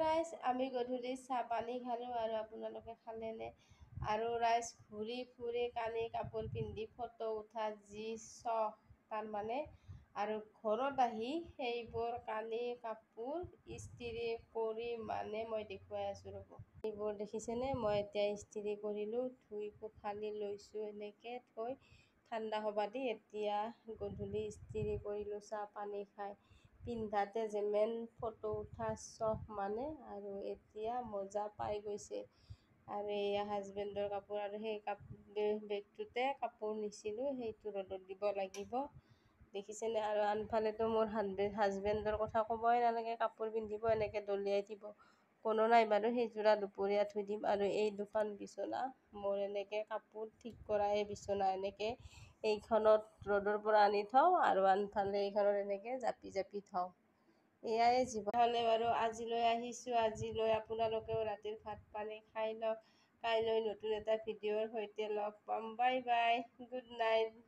ৰাইজ আমি গধূলি চাহ পানী খালোঁ আৰু আপোনালোকে খালেনে? আৰু ৰাইজ ঘূৰি ফুৰি কানি কাপোৰ পিন্ধি ফটো উঠা যি চখ তাৰমানে, আৰু ঘৰত আহি সেইবোৰ কানি কাপোৰ ইস্ত্ৰি কৰি মানে মই দেখুৱাই আছোঁ ৰ'ব। এইবোৰ দেখিছেনে? মই এতিয়া ইস্ত্ৰি কৰিলোঁ, ধুই পখালি লৈছোঁ, এনেকৈ থৈ ঠাণ্ডা হ'বা দি এতিয়া গধূলি ইস্ত্ৰি কৰিলোঁ চাহ পানী খাই। পিন্ধাতে যেমেন ফটো উঠা চখ মানে, আৰু এতিয়া মজা পাই গৈছে। আৰু এয়া হাজবেণ্ডৰ কাপোৰ, আৰু সেই বেগটোতে কাপোৰ নিছিলোঁ, সেইটো ৰ'দত দিব লাগিব। দেখিছেনে? আৰু আনফালেতো মোৰ হাজবেণ্ডৰ কথা ক'বই নালাগে, কাপোৰ পিন্ধিব এনেকৈ দলিয়াই দিব। কোনো নাই বাৰু, সেইযোৰা দুপৰীয়া থৈ দিম। আৰু এই দুখন বিচনা মোৰ এনেকৈ কাপোৰ ঠিক কৰা এই বিচনা, এনেকৈ এইখনত ৰ'দৰ পৰা আনি থওঁ আৰু আনফালে এইখনত এনেকৈ জাপি জাপি থওঁ। এয়াই জীৱন হ'লে বাৰু আজিলৈ আহিছোঁ। আজিলৈ আপোনালোকেও ৰাতিৰ ভাত পানী খাই লওক। কাইলৈ নতুন এটা ভিডিঅ'ৰ সৈতে লগ পাম। Bye bye, good night.